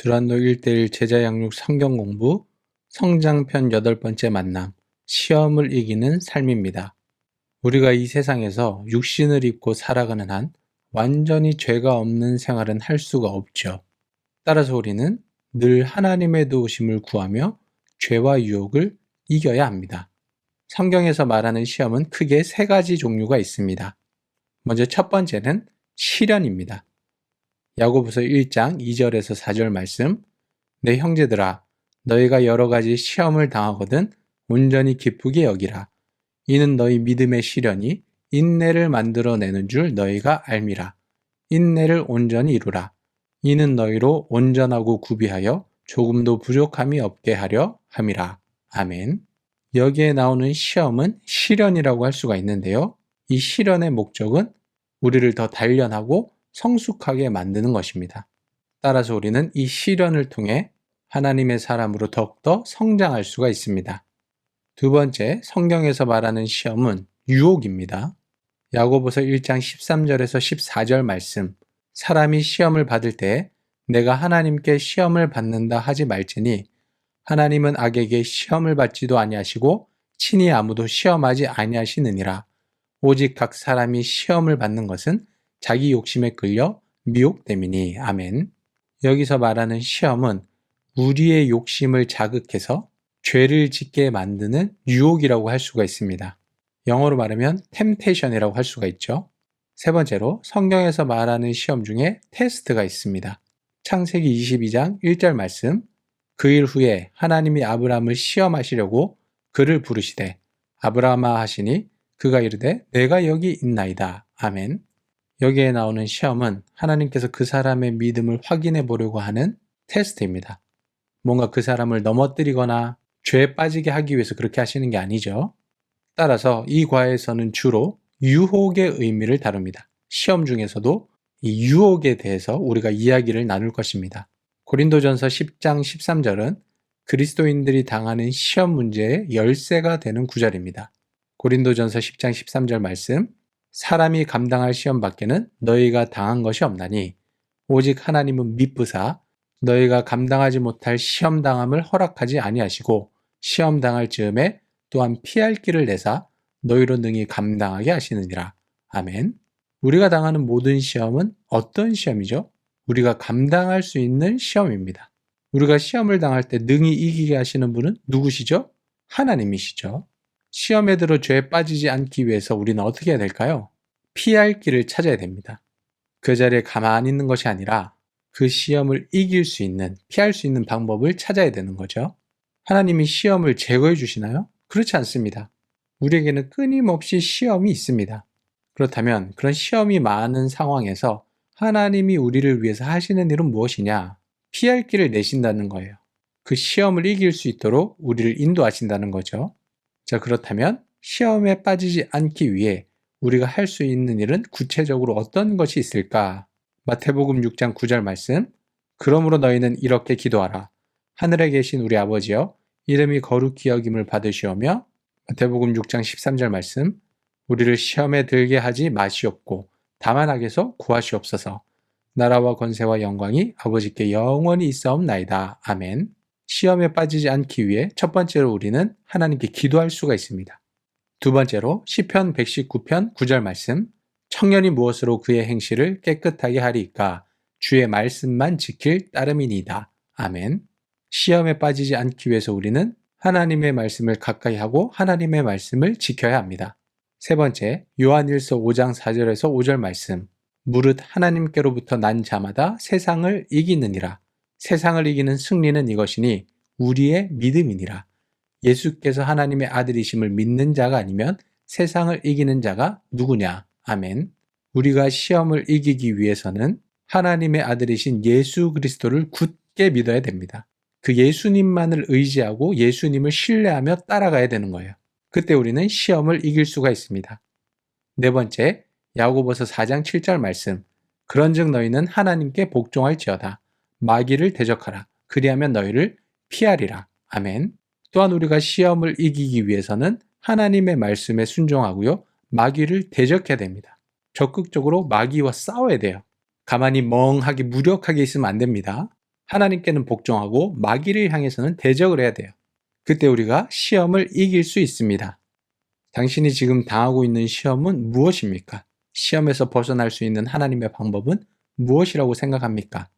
두란노 1:1 제자 양육 성경 공부 성장편 8번째 만남 시험을 이기는 삶입니다. 우리가 이 세상에서 육신을 입고 살아가는 한 완전히 죄가 없는 생활은 할 수가 없죠. 따라서 우리는 늘 하나님의 도우심을 구하며 죄와 유혹을 이겨야 합니다. 성경에서 말하는 시험은 크게 3가지 종류가 있습니다. 먼저 첫 번째는 시련입니다. 야고보서 1장 2절에서 4절 말씀, 내 형제들아 너희가 여러 가지 시험을 당하거든 온전히 기쁘게 여기라. 이는 너희 믿음의 시련이 인내를 만들어내는 줄 너희가 알미라. 인내를 온전히 이루라. 이는 너희로 온전하고 구비하여 조금도 부족함이 없게 하려 함이라. 아멘. 여기에 나오는 시험은 시련이라고 할 수가 있는데요. 이 시련의 목적은 우리를 더 단련하고 성숙하게 만드는 것입니다. 따라서 우리는 이 시련을 통해 하나님의 사람으로 더욱더 성장할 수가 있습니다. 두 번째, 성경에서 말하는 시험은 유혹입니다. 야고보서 1장 13절에서 14절 말씀, 사람이 시험을 받을 때 내가 하나님께 시험을 받는다 하지 말지니 하나님은 악에게 시험을 받지도 아니하시고 친히 아무도 시험하지 아니하시느니라. 오직 각 사람이 시험을 받는 것은 자기 욕심에 끌려 미혹됨이니. 아멘. 여기서 말하는 시험은 우리의 욕심을 자극해서 죄를 짓게 만드는 유혹이라고 할 수가 있습니다. 영어로 말하면 temptation이라고 할 수가 있죠. 세 번째로 성경에서 말하는 시험 중에 테스트가 있습니다. 창세기 22장 1절 말씀, 그 일 후에 하나님이 아브라함을 시험하시려고 그를 부르시되 아브라함아 하시니 그가 이르되 내가 여기 있나이다. 아멘. 여기에 나오는 시험은 하나님께서 그 사람의 믿음을 확인해 보려고 하는 테스트입니다. 뭔가 그 사람을 넘어뜨리거나 죄에 빠지게 하기 위해서 그렇게 하시는 게 아니죠. 따라서 이 과에서는 주로 유혹의 의미를 다룹니다. 시험 중에서도 이 유혹에 대해서 우리가 이야기를 나눌 것입니다. 고린도전서 10장 13절은 그리스도인들이 당하는 시험 문제의 열쇠가 되는 구절입니다. 고린도전서 10장 13절 말씀, 사람이 감당할 시험 밖에는 너희가 당한 것이 없나니 오직 하나님은 미쁘사 너희가 감당하지 못할 시험 당함을 허락하지 아니하시고 시험 당할 즈음에 또한 피할 길을 내사 너희로 능히 감당하게 하시느니라. 아멘. 우리가 당하는 모든 시험은 어떤 시험이죠? 우리가 감당할 수 있는 시험입니다. 우리가 시험을 당할 때 능히 이기게 하시는 분은 누구시죠? 하나님이시죠. 시험에 들어 죄에 빠지지 않기 위해서 우리는 어떻게 해야 될까요? 피할 길을 찾아야 됩니다. 그 자리에 가만히 있는 것이 아니라 그 시험을 이길 수 있는, 피할 수 있는 방법을 찾아야 되는 거죠. 하나님이 시험을 제거해 주시나요? 그렇지 않습니다. 우리에게는 끊임없이 시험이 있습니다. 그렇다면 그런 시험이 많은 상황에서 하나님이 우리를 위해서 하시는 일은 무엇이냐? 피할 길을 내신다는 거예요. 그 시험을 이길 수 있도록 우리를 인도하신다는 거죠. 자, 그렇다면 시험에 빠지지 않기 위해 우리가 할 수 있는 일은 구체적으로 어떤 것이 있을까? 마태복음 6장 9절 말씀, 그러므로 너희는 이렇게 기도하라. 하늘에 계신 우리 아버지여, 이름이 거룩히 여김을 받으시오며, 마태복음 6장 13절 말씀, 우리를 시험에 들게 하지 마시옵고 다만 악에서 구하시옵소서. 나라와 권세와 영광이 아버지께 영원히 있사옵나이다. 아멘. 시험에 빠지지 않기 위해 첫 번째로 우리는 하나님께 기도할 수가 있습니다. 두 번째로 시편 119편 9절 말씀, 청년이 무엇으로 그의 행실을 깨끗하게 하리이까? 주의 말씀만 지킬 따름이니이다. 아멘. 시험에 빠지지 않기 위해서 우리는 하나님의 말씀을 가까이 하고 하나님의 말씀을 지켜야 합니다. 세 번째, 요한일서 5장 4절에서 5절 말씀, 무릇 하나님께로부터 난 자마다 세상을 이기느니라. 세상을 이기는 승리는 이것이니 우리의 믿음이니라. 예수께서 하나님의 아들이심을 믿는 자가 아니면 세상을 이기는 자가 누구냐? 아멘. 우리가 시험을 이기기 위해서는 하나님의 아들이신 예수 그리스도를 굳게 믿어야 됩니다. 그 예수님만을 의지하고 예수님을 신뢰하며 따라가야 되는 거예요. 그때 우리는 시험을 이길 수가 있습니다. 네 번째, 야고보서 4장 7절 말씀, 그런즉 너희는 하나님께 복종할지어다. 마귀를 대적하라. 그리하면 너희를 피하리라. 아멘. 또한 우리가 시험을 이기기 위해서는 하나님의 말씀에 순종하고요. 마귀를 대적해야 됩니다. 적극적으로 마귀와 싸워야 돼요. 가만히 멍하게 무력하게 있으면 안 됩니다. 하나님께는 복종하고 마귀를 향해서는 대적을 해야 돼요. 그때 우리가 시험을 이길 수 있습니다. 당신이 지금 당하고 있는 시험은 무엇입니까? 시험에서 벗어날 수 있는 하나님의 방법은 무엇이라고 생각합니까?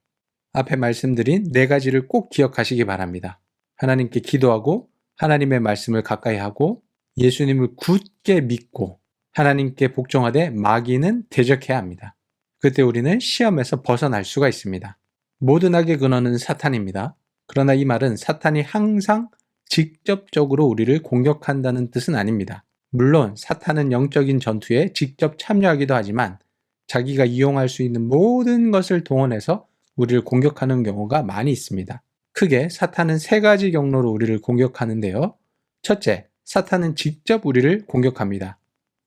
앞에 말씀드린 네 가지를 꼭 기억하시기 바랍니다. 하나님께 기도하고 하나님의 말씀을 가까이 하고 예수님을 굳게 믿고 하나님께 복종하되 마귀는 대적해야 합니다. 그때 우리는 시험에서 벗어날 수가 있습니다. 모든 악의 근원은 사탄입니다. 그러나 이 말은 사탄이 항상 직접적으로 우리를 공격한다는 뜻은 아닙니다. 물론 사탄은 영적인 전투에 직접 참여하기도 하지만 자기가 이용할 수 있는 모든 것을 동원해서 우리를 공격하는 경우가 많이 있습니다. 크게 사탄은 세 가지 경로로 우리를 공격하는데요. 첫째, 사탄은 직접 우리를 공격합니다.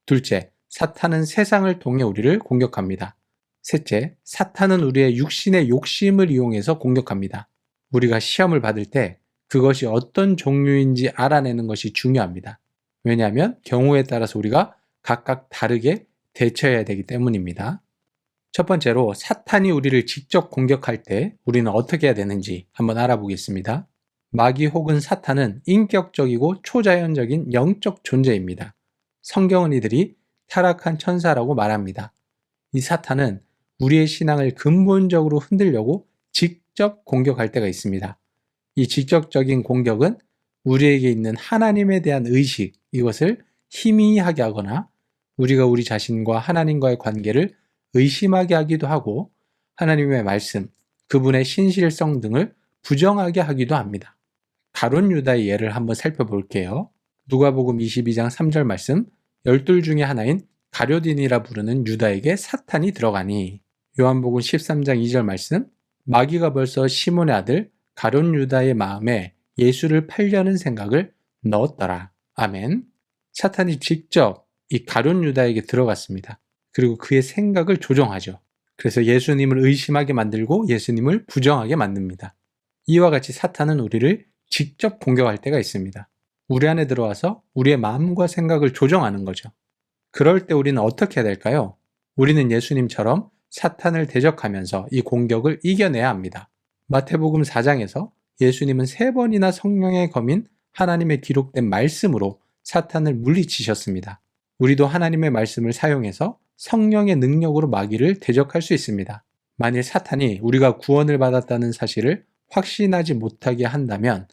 둘째, 사탄은 세상을 통해 우리를 공격합니다. 셋째, 사탄은 우리의 육신의 욕심을 이용해서 공격합니다. 우리가 시험을 받을 때 그것이 어떤 종류인지 알아내는 것이 중요합니다. 왜냐하면 경우에 따라서 우리가 각각 다르게 대처해야 되기 때문입니다. 첫 번째로 사탄이 우리를 직접 공격할 때 우리는 어떻게 해야 되는지 한번 알아보겠습니다. 마귀 혹은 사탄은 인격적이고 초자연적인 영적 존재입니다. 성경은 이들이 타락한 천사라고 말합니다. 이 사탄은 우리의 신앙을 근본적으로 흔들려고 직접 공격할 때가 있습니다. 이 직접적인 공격은 우리에게 있는 하나님에 대한 의식, 이것을 희미하게 하거나 우리가 우리 자신과 하나님과의 관계를 의심하게 하기도 하고 하나님의 말씀, 그분의 신실성 등을 부정하게 하기도 합니다. 가룟 유다의 예를 한번 살펴볼게요. 누가복음 22장 3절 말씀, 12 중에 하나인 가룟인이라 부르는 유다에게 사탄이 들어가니. 요한복음 13장 2절 말씀, 마귀가 벌써 시몬의 아들 가룟 유다의 마음에 예수를 팔려는 생각을 넣었더라. 아멘. 사탄이 직접 이 가룟 유다에게 들어갔습니다. 그리고 그의 생각을 조종하죠. 그래서 예수님을 의심하게 만들고 예수님을 부정하게 만듭니다. 이와 같이 사탄은 우리를 직접 공격할 때가 있습니다. 우리 안에 들어와서 우리의 마음과 생각을 조정하는 거죠. 그럴 때 우리는 어떻게 해야 될까요? 우리는 예수님처럼 사탄을 대적하면서 이 공격을 이겨내야 합니다. 마태복음 4장에서 예수님은 3번이나 성령의 검인 하나님의 기록된 말씀으로 사탄을 물리치셨습니다. 우리도 하나님의 말씀을 사용해서 성령의 능력으로 마귀를 대적할 수 있습니다. 만일 사탄이 우리가 구원을 받았다는 사실을 확신하지 못하게 한다면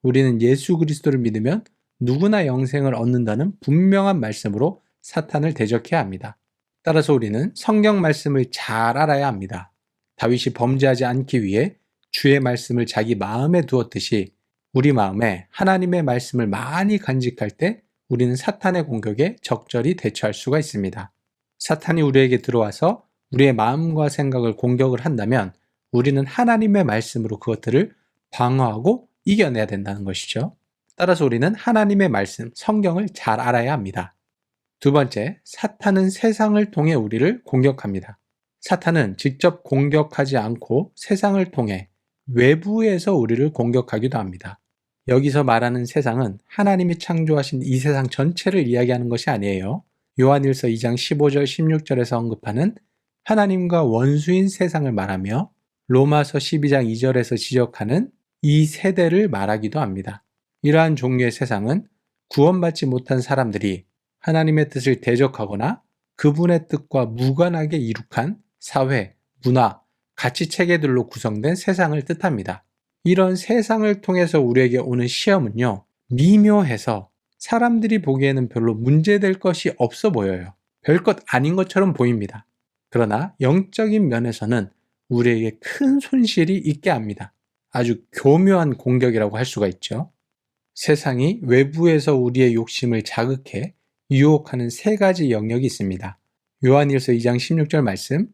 우리는 예수 그리스도를 믿으면 누구나 영생을 얻는다는 분명한 말씀으로 사탄을 대적해야 합니다. 따라서 우리는 성경 말씀을 잘 알아야 합니다. 다윗이 범죄하지 않기 위해 주의 말씀을 자기 마음에 두었듯이 우리 마음에 하나님의 말씀을 많이 간직할 때 우리는 사탄의 공격에 적절히 대처할 수가 있습니다. 사탄이 우리에게 들어와서 우리의 마음과 생각을 공격을 한다면 우리는 하나님의 말씀으로 그것들을 방어하고 이겨내야 된다는 것이죠. 따라서 우리는 하나님의 말씀, 성경을 잘 알아야 합니다. 두 번째, 사탄은 세상을 통해 우리를 공격합니다. 사탄은 직접 공격하지 않고 세상을 통해 외부에서 우리를 공격하기도 합니다. 여기서 말하는 세상은 하나님이 창조하신 이 세상 전체를 이야기하는 것이 아니에요. 요한일서 2장 15절 16절에서 언급하는 하나님과 원수인 세상을 말하며 로마서 12장 2절에서 지적하는 이 세대를 말하기도 합니다. 이러한 종류의 세상은 구원받지 못한 사람들이 하나님의 뜻을 대적하거나 그분의 뜻과 무관하게 이룩한 사회, 문화, 가치 체계들로 구성된 세상을 뜻합니다. 이런 세상을 통해서 우리에게 오는 시험은요, 미묘해서 사람들이 보기에는 별로 문제될 것이 없어 보여요. 별것 아닌 것처럼 보입니다. 그러나 영적인 면에서는 우리에게 큰 손실이 있게 합니다. 아주 교묘한 공격이라고 할 수가 있죠. 세상이 외부에서 우리의 욕심을 자극해 유혹하는 3가지 영역이 있습니다. 요한일서 2장 16절 말씀,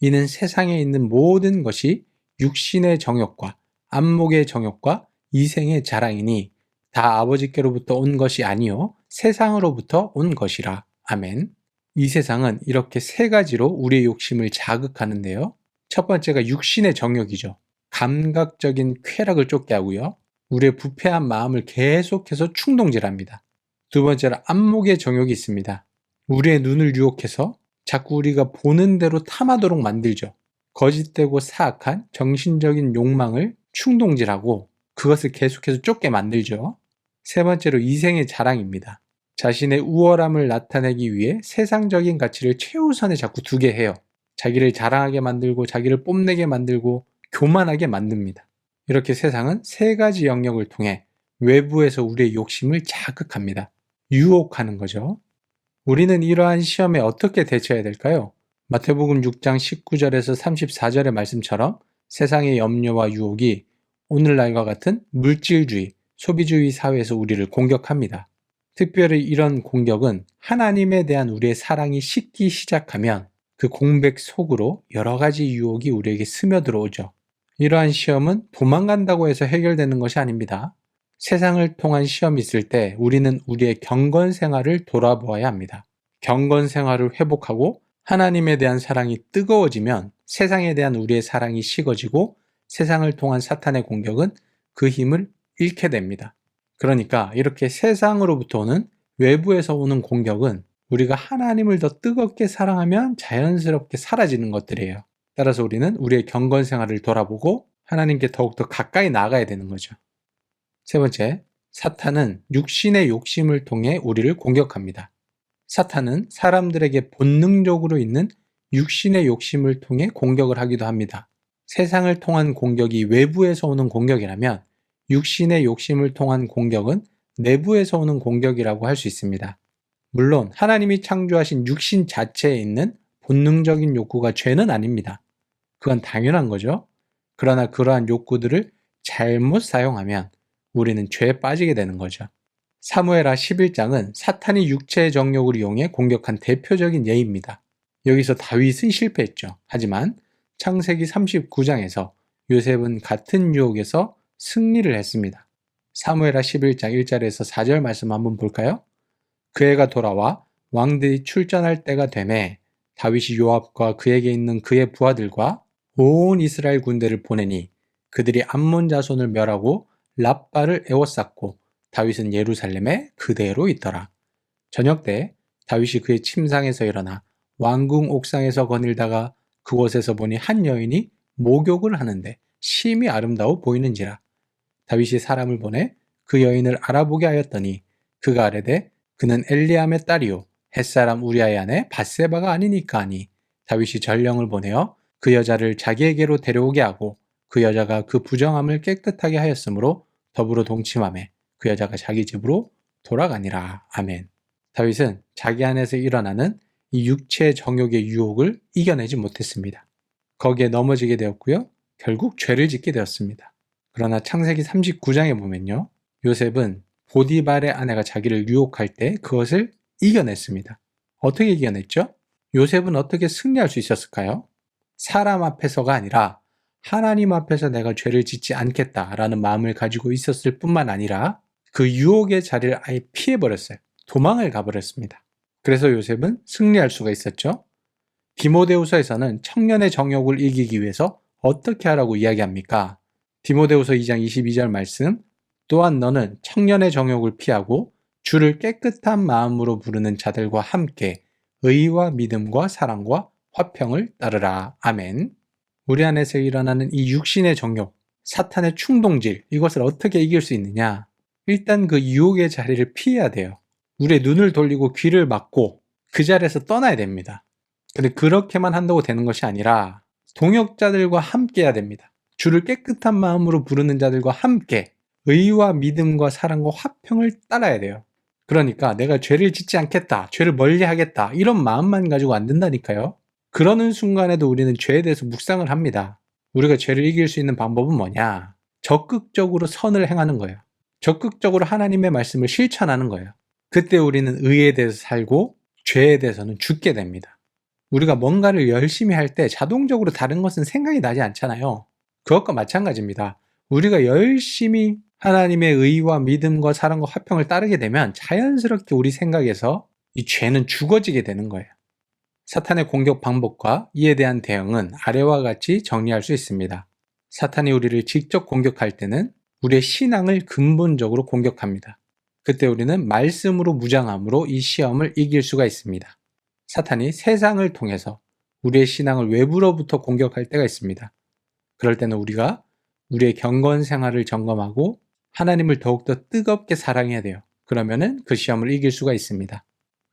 이는 세상에 있는 모든 것이 육신의 정욕과 안목의 정욕과 이생의 자랑이니 다 아버지께로부터 온 것이 아니요 세상으로부터 온 것이라. 아멘. 이 세상은 이렇게 3가지로 우리의 욕심을 자극하는데요. 첫 번째가 육신의 정욕이죠. 감각적인 쾌락을 쫓게 하고요. 우리의 부패한 마음을 계속해서 충동질합니다. 두 번째로 안목의 정욕이 있습니다. 우리의 눈을 유혹해서 자꾸 우리가 보는 대로 탐하도록 만들죠. 거짓되고 사악한 정신적인 욕망을 충동질하고 그것을 계속해서 쫓게 만들죠. 세 번째로 이생의 자랑입니다. 자신의 우월함을 나타내기 위해 세상적인 가치를 최우선에 자꾸 두게 해요. 자기를 자랑하게 만들고 자기를 뽐내게 만들고 교만하게 만듭니다. 이렇게 세상은 세 가지 영역을 통해 외부에서 우리의 욕심을 자극합니다. 유혹하는 거죠. 우리는 이러한 시험에 어떻게 대처해야 될까요? 마태복음 6장 19절에서 34절의 말씀처럼 세상의 염려와 유혹이 오늘날과 같은 물질주의, 소비주의 사회에서 우리를 공격합니다. 특별히 이런 공격은 하나님에 대한 우리의 사랑이 식기 시작하면 그 공백 속으로 여러 가지 유혹이 우리에게 스며들어오죠. 이러한 시험은 도망간다고 해서 해결되는 것이 아닙니다. 세상을 통한 시험이 있을 때 우리는 우리의 경건 생활을 돌아보아야 합니다. 경건 생활을 회복하고 하나님에 대한 사랑이 뜨거워지면 세상에 대한 우리의 사랑이 식어지고 세상을 통한 사탄의 공격은 그 힘을 잃게 됩니다. 그러니까 이렇게 세상으로부터 오는 외부에서 오는 공격은 우리가 하나님을 더 뜨겁게 사랑하면 자연스럽게 사라지는 것들이에요. 따라서 우리는 우리의 경건 생활을 돌아보고 하나님께 더욱더 가까이 나아가야 되는 거죠. 세 번째, 사탄은 육신의 욕심을 통해 우리를 공격합니다. 사탄은 사람들에게 본능적으로 있는 육신의 욕심을 통해 공격을 하기도 합니다. 세상을 통한 공격이 외부에서 오는 공격이라면 육신의 욕심을 통한 공격은 내부에서 오는 공격이라고 할 수 있습니다. 물론 하나님이 창조하신 육신 자체에 있는 본능적인 욕구가 죄는 아닙니다. 그건 당연한 거죠. 그러나 그러한 욕구들을 잘못 사용하면 우리는 죄에 빠지게 되는 거죠. 사무엘하 11장은 사탄이 육체의 정욕을 이용해 공격한 대표적인 예입니다. 여기서 다윗은 실패했죠. 하지만 창세기 39장에서 요셉은 같은 유혹에서 승리를 했습니다. 사무엘하 11장 1절에서 4절 말씀 한번 볼까요? 그 해가 돌아와 왕들이 출전할 때가 되매 다윗이 요압과 그에게 있는 그의 부하들과 온 이스라엘 군대를 보내니 그들이 암몬 자손을 멸하고 랍바를 에워쌌고 다윗은 예루살렘에 그대로 있더라. 저녁 때 다윗이 그의 침상에서 일어나 왕궁 옥상에서 거닐다가 그곳에서 보니 한 여인이 목욕을 하는데 심히 아름다워 보이는지라. 다윗이 사람을 보내 그 여인을 알아보게 하였더니 그가 아뢰되 그는 엘리암의 딸이요 햇사람 우리아의 아내 밧세바가 아니니까 하니 다윗이 전령을 보내어 그 여자를 자기에게로 데려오게 하고 그 여자가 그 부정함을 깨끗하게 하였으므로 더불어 동침하매 그 여자가 자기 집으로 돌아가니라. 아멘. 다윗은 자기 안에서 일어나는 이 육체의 정욕의 유혹을 이겨내지 못했습니다. 거기에 넘어지게 되었고요. 결국 죄를 짓게 되었습니다. 그러나 창세기 39장에 보면요. 요셉은 보디발의 아내가 자기를 유혹할 때 그것을 이겨냈습니다. 어떻게 이겨냈죠? 요셉은 어떻게 승리할 수 있었을까요? 사람 앞에서가 아니라 하나님 앞에서 내가 죄를 짓지 않겠다라는 마음을 가지고 있었을 뿐만 아니라 그 유혹의 자리를 아예 피해버렸어요. 도망을 가버렸습니다. 그래서 요셉은 승리할 수가 있었죠. 디모데후서에서는 청년의 정욕을 이기기 위해서 어떻게 하라고 이야기합니까? 디모데후서 2장 22절 말씀, 또한 너는 청년의 정욕을 피하고 주를 깨끗한 마음으로 부르는 자들과 함께 의와 믿음과 사랑과 화평을 따르라. 아멘. 우리 안에서 일어나는 이 육신의 정욕, 사탄의 충동질, 이것을 어떻게 이길 수 있느냐? 일단 그 유혹의 자리를 피해야 돼요. 우리의 눈을 돌리고 귀를 막고 그 자리에서 떠나야 됩니다. 근데 그렇게만 한다고 되는 것이 아니라 동역자들과 함께 해야 됩니다. 주를 깨끗한 마음으로 부르는 자들과 함께 의와 믿음과 사랑과 화평을 따라야 돼요. 그러니까 내가 죄를 짓지 않겠다, 죄를 멀리하겠다 이런 마음만 가지고 안 된다니까요. 그러는 순간에도 우리는 죄에 대해서 묵상을 합니다. 우리가 죄를 이길 수 있는 방법은 뭐냐? 적극적으로 선을 행하는 거예요. 적극적으로 하나님의 말씀을 실천하는 거예요. 그때 우리는 의에 대해서 살고 죄에 대해서는 죽게 됩니다. 우리가 뭔가를 열심히 할 때 자동적으로 다른 것은 생각이 나지 않잖아요. 그것과 마찬가지입니다. 우리가 열심히 하나님의 의와 믿음과 사랑과 화평을 따르게 되면 자연스럽게 우리 생각에서 이 죄는 죽어지게 되는 거예요. 사탄의 공격 방법과 이에 대한 대응은 아래와 같이 정리할 수 있습니다. 사탄이 우리를 직접 공격할 때는 우리의 신앙을 근본적으로 공격합니다. 그때 우리는 말씀으로 무장함으로 이 시험을 이길 수가 있습니다. 사탄이 세상을 통해서 우리의 신앙을 외부로부터 공격할 때가 있습니다. 그럴 때는 우리가 우리의 경건 생활을 점검하고 하나님을 더욱더 뜨겁게 사랑해야 돼요. 그러면은 그 시험을 이길 수가 있습니다.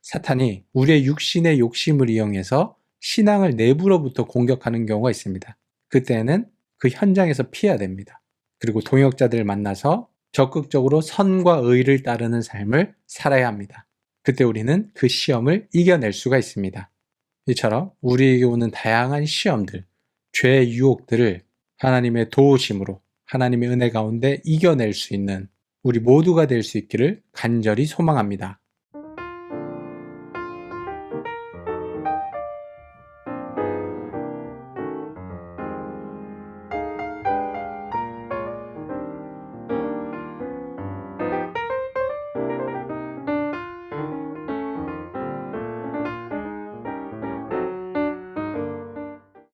사탄이 우리의 육신의 욕심을 이용해서 신앙을 내부로부터 공격하는 경우가 있습니다. 그때는 그 현장에서 피해야 됩니다. 그리고 동역자들을 만나서 적극적으로 선과 의를 따르는 삶을 살아야 합니다. 그때 우리는 그 시험을 이겨낼 수가 있습니다. 이처럼 우리에게 오는 다양한 시험들, 죄의 유혹들을 하나님의 도우심으로 하나님의 은혜 가운데 이겨낼 수 있는 우리 모두가 될 수 있기를 간절히 소망합니다.